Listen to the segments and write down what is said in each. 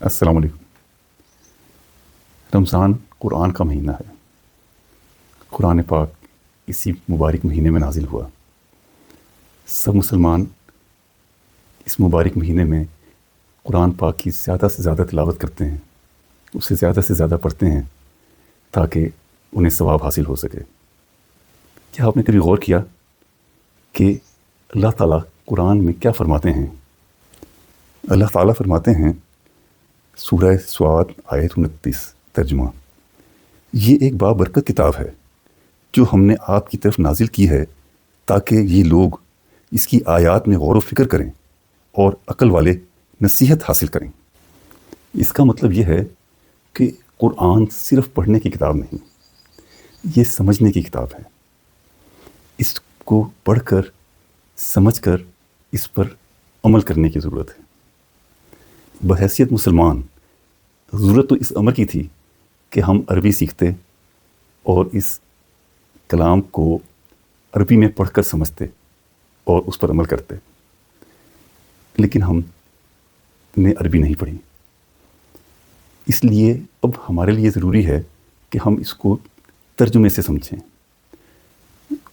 السلام علیکم۔ رمضان قرآن کا مہینہ ہے۔ قرآن پاک اسی مبارک مہینے میں نازل ہوا۔ سب مسلمان اس مبارک مہینے میں قرآن پاک کی زیادہ سے زیادہ تلاوت کرتے ہیں، اسے زیادہ سے زیادہ پڑھتے ہیں تاکہ انہیں ثواب حاصل ہو سکے۔ کیا آپ نے کبھی غور کیا کہ اللہ تعالیٰ قرآن میں کیا فرماتے ہیں؟ اللہ تعالیٰ فرماتے ہیں، سورہ سواد آیت 29 ترجمہ: یہ ایک بابرکت کتاب ہے جو ہم نے آپ کی طرف نازل کی ہے تاکہ یہ لوگ اس کی آیات میں غور و فکر کریں اور عقل والے نصیحت حاصل کریں۔ اس کا مطلب یہ ہے کہ قرآن صرف پڑھنے کی کتاب نہیں، یہ سمجھنے کی کتاب ہے۔ اس کو پڑھ کر سمجھ کر اس پر عمل کرنے کی ضرورت ہے۔ بحیثیت مسلمان ضرورت تو اس امر کی تھی کہ ہم عربی سیکھتے اور اس کلام کو عربی میں پڑھ کر سمجھتے اور اس پر عمل کرتے، لیکن ہم نے عربی نہیں پڑھی۔ اس لیے اب ہمارے لیے ضروری ہے کہ ہم اس کو ترجمے سے سمجھیں۔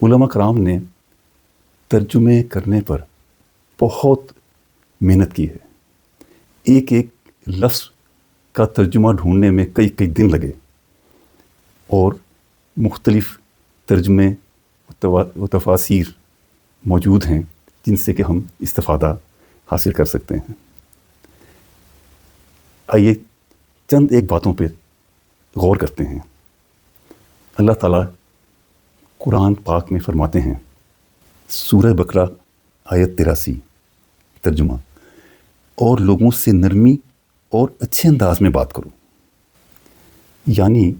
علماء کرام نے ترجمے کرنے پر بہت محنت کی ہے۔ ایک ایک لفظ کا ترجمہ ڈھونڈنے میں کئی دن لگے، اور مختلف ترجمے و تفاسیر موجود ہیں جن سے کہ ہم استفادہ حاصل کر سکتے ہیں۔ آئیے چند ایک باتوں پہ غور کرتے ہیں۔ اللہ تعالیٰ قرآن پاک میں فرماتے ہیں، سورہ بقرہ آیت 83 ترجمہ: اور لوگوں سے نرمی اور اچھے انداز میں بات کرو۔ یعنی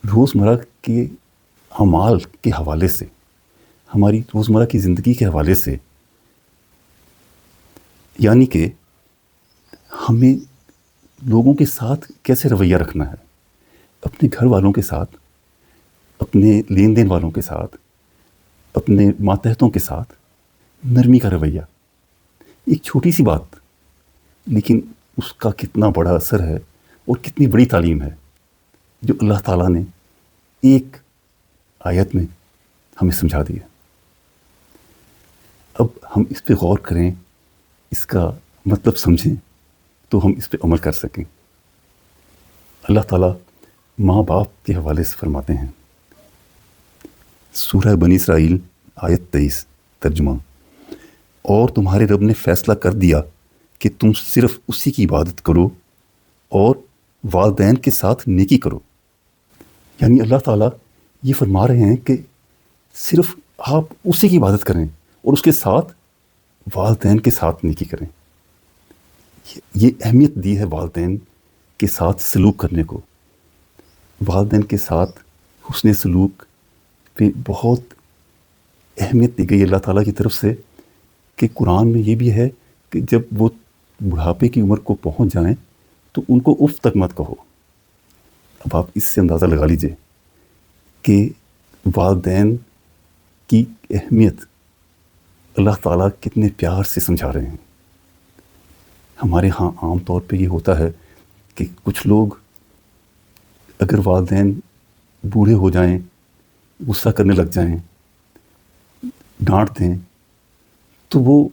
روزمرہ کے اعمال کے حوالے سے، ہماری روزمرہ کی زندگی کے حوالے سے، یعنی کہ ہمیں لوگوں کے ساتھ کیسے رویہ رکھنا ہے، اپنے گھر والوں کے ساتھ، اپنے لین دین والوں کے ساتھ، اپنے ماتحتوں کے ساتھ نرمی کا رویہ۔ ایک چھوٹی سی بات، لیکن اس کا کتنا بڑا اثر ہے اور کتنی بڑی تعلیم ہے جو اللہ تعالیٰ نے ایک آیت میں ہمیں سمجھا دی ہے۔ اب ہم اس پہ غور کریں، اس کا مطلب سمجھیں تو ہم اس پہ عمل کر سکیں۔ اللہ تعالیٰ ماں باپ کے حوالے سے فرماتے ہیں، سورہ بنی اسرائیل آیت 23 ترجمہ: اور تمہارے رب نے فیصلہ کر دیا کہ تم صرف اسی کی عبادت کرو اور والدین کے ساتھ نیکی کرو۔ یعنی اللہ تعالیٰ یہ فرما رہے ہیں کہ صرف آپ اسی کی عبادت کریں اور اس کے ساتھ والدین کے ساتھ نیکی کریں۔ یہ اہمیت دی ہے والدین کے ساتھ سلوک کرنے کو۔ والدین کے ساتھ حسن سلوک پہ بہت اہمیت دی گئی اللہ تعالیٰ کی طرف سے، کہ قرآن میں یہ بھی ہے کہ جب وہ بڑھاپے کی عمر کو پہنچ جائیں تو ان کو اف تک مت کہو۔ اب آپ اس سے اندازہ لگا لیجئے کہ والدین کی اہمیت اللہ تعالیٰ کتنے پیار سے سمجھا رہے ہیں۔ ہمارے ہاں عام طور پہ یہ ہوتا ہے کہ کچھ لوگ اگر والدین بوڑھے ہو جائیں، غصہ کرنے لگ جائیں، ڈانٹ دیں، تو وہ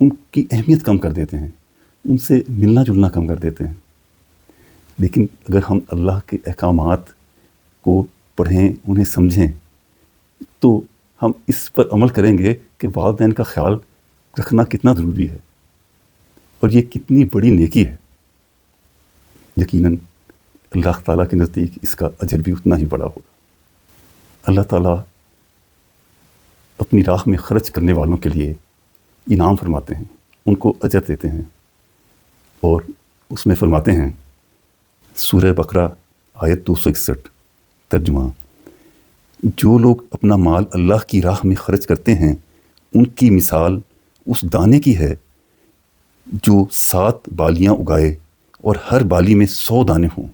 ان کی اہمیت کم کر دیتے ہیں، ان سے ملنا جلنا کم کر دیتے ہیں۔ لیکن اگر ہم اللہ کے احکامات کو پڑھیں، انہیں سمجھیں، تو ہم اس پر عمل کریں گے کہ والدین کا خیال رکھنا کتنا ضروری ہے اور یہ کتنی بڑی نیکی ہے۔ یقیناً اللہ تعالیٰ کے نزدیک اس کا اجر بھی اتنا ہی بڑا ہوگا۔ اللہ تعالیٰ اپنی راہ میں خرچ کرنے والوں کے لیے انعام فرماتے ہیں، ان کو اجر دیتے ہیں، اور اس میں فرماتے ہیں، سورہ بقرہ آیت 261 ترجمہ: جو لوگ اپنا مال اللہ کی راہ میں خرچ کرتے ہیں، ان کی مثال اس دانے کی ہے جو 7 بالیاں اگائے اور ہر بالی میں 100 دانے ہوں،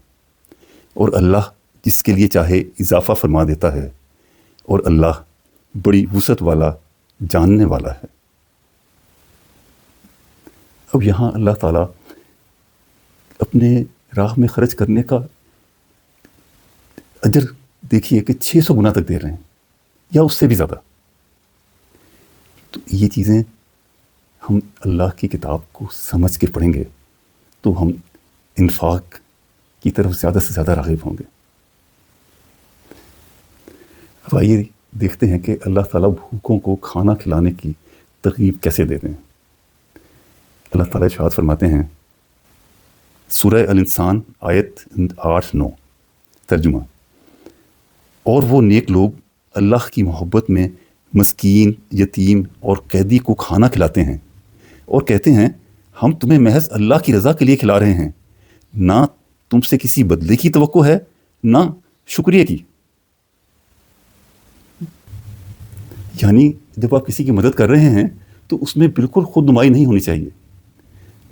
اور اللہ جس کے لیے چاہے اضافہ فرما دیتا ہے، اور اللہ بڑی وسعت والا جاننے والا ہے۔ اب یہاں اللہ تعالیٰ اپنے راہ میں خرچ کرنے کا اجر دیکھیے کہ 600 گنا تک دے رہے ہیں یا اس سے بھی زیادہ. تو یہ چیزیں ہم اللہ کی کتاب کو سمجھ کے پڑھیں گے تو ہم انفاق کی طرف زیادہ سے زیادہ راغب ہوں گے. اب آئیے دیکھتے ہیں کہ اللہ تعالیٰ بھوکوں کو کھانا کھلانے کی ترغیب کیسے دیتے ہیں. اللہ تعالیٰ ارشاد فرماتے ہیں سورہ الانسان آیت 8-9 ترجمہ. اور وہ نیک لوگ اللہ کی محبت میں مسکین، یتیم اور قیدی کو کھانا کھلاتے ہیں اور کہتے ہیں ہم تمہیں محض اللہ کی رضا کے لیے کھلا رہے ہیں، نہ تم سے کسی بدلے کی توقع ہے نہ شکریہ کی. یعنی جب آپ کسی کی مدد کر رہے ہیں تو اس میں بالکل خود نمائی نہیں ہونی چاہیے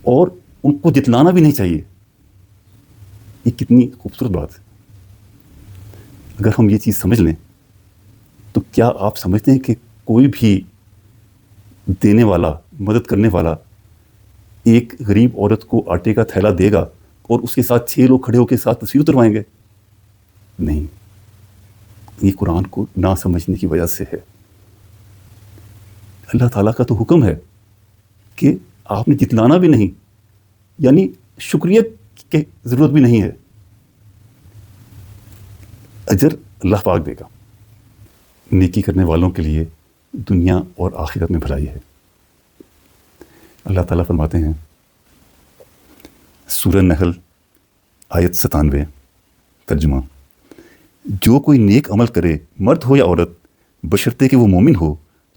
اور ان کو جتلانا بھی نہیں چاہیے. یہ کتنی خوبصورت بات ہے. اگر ہم یہ چیز سمجھ لیں تو کیا آپ سمجھتے ہیں کہ کوئی بھی دینے والا، مدد کرنے والا ایک غریب عورت کو آٹے کا تھیلا دے گا اور اس کے ساتھ 6 لوگ کھڑے ہو کے ساتھ تصویر اتروائیں گے؟ نہیں. یہ قرآن کو نہ سمجھنے کی وجہ سے ہے. اللہ تعالیٰ کا تو حکم ہے کہ آپ نے جتلانا بھی نہیں، یعنی شکریہ کی ضرورت بھی نہیں ہے. اجر اللہ پاک دے گا. نیکی کرنے والوں کے لیے دنیا اور آخرت میں بھلائی ہے. اللہ تعالیٰ فرماتے ہیں سورہ نحل آیت 97 ترجمہ. جو کوئی نیک عمل کرے، مرد ہو یا عورت، بشرطے کہ وہ مومن ہو،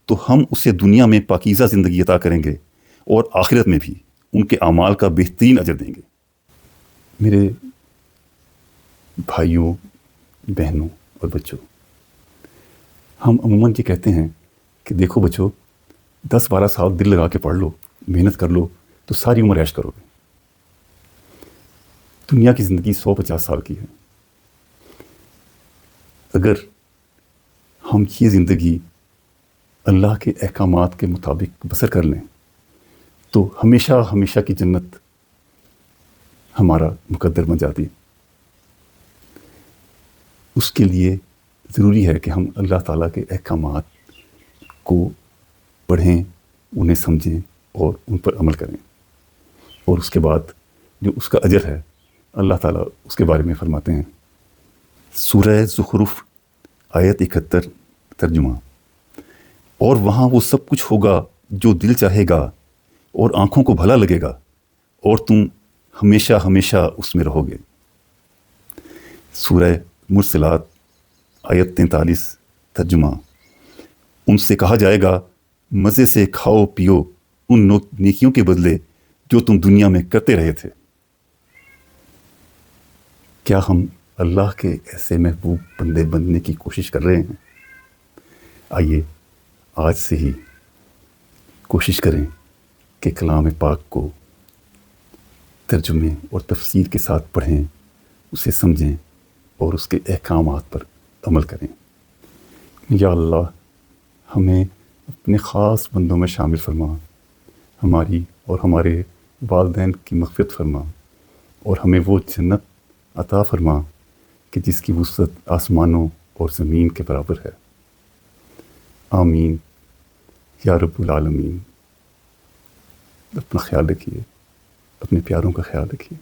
تو ہم اسے دنیا میں پاکیزہ زندگی عطا کریں گے اور آخرت میں بھی ان کے اعمال کا بہترین اجر دیں گے. میرے بھائیوں، بہنوں اور بچوں، ہم عموماً یہ کہتے ہیں کہ دیکھو بچوں، 10-12 سال دل لگا کے پڑھ لو، محنت کر لو تو ساری عمر عیش کرو گے. دنیا کی زندگی 150 سال کی ہے. اگر ہم یہ زندگی اللہ کے احکامات کے مطابق بسر کر لیں تو ہمیشہ ہمیشہ کی جنت ہمارا مقدر بن جاتی. اس کے لیے ضروری ہے کہ ہم اللہ تعالیٰ کے احکامات کو پڑھیں، انہیں سمجھیں اور ان پر عمل کریں. اور اس کے بعد جو اس کا اجر ہے اللہ تعالیٰ اس کے بارے میں فرماتے ہیں سورہ زخرف آیت 71 ترجمہ. اور وہاں وہ سب کچھ ہوگا جو دل چاہے گا اور آنکھوں کو بھلا لگے گا اور تم ہمیشہ ہمیشہ اس میں رہو گے. سورہ مرسلات آیت 43 ترجمہ. ان سے کہا جائے گا مزے سے کھاؤ پیو ان نیکیوں کے بدلے جو تم دنیا میں کرتے رہے تھے. کیا ہم اللہ کے ایسے محبوب بندے بننے کی کوشش کر رہے ہیں؟ آئیے آج سے ہی کوشش کریں کہ کلام پاک کو ترجمے اور تفسیر کے ساتھ پڑھیں، اسے سمجھیں اور اس کے احکامات پر عمل کریں. یا اللہ، ہمیں اپنے خاص بندوں میں شامل فرما، ہماری اور ہمارے والدین کی مغفرت فرما اور ہمیں وہ جنت عطا فرما کہ جس کی وسعت آسمانوں اور زمین کے برابر ہے. آمین یا رب العالمین. اپنا خیال رکھیے، اپنے پیاروں کا خیال رکھیے.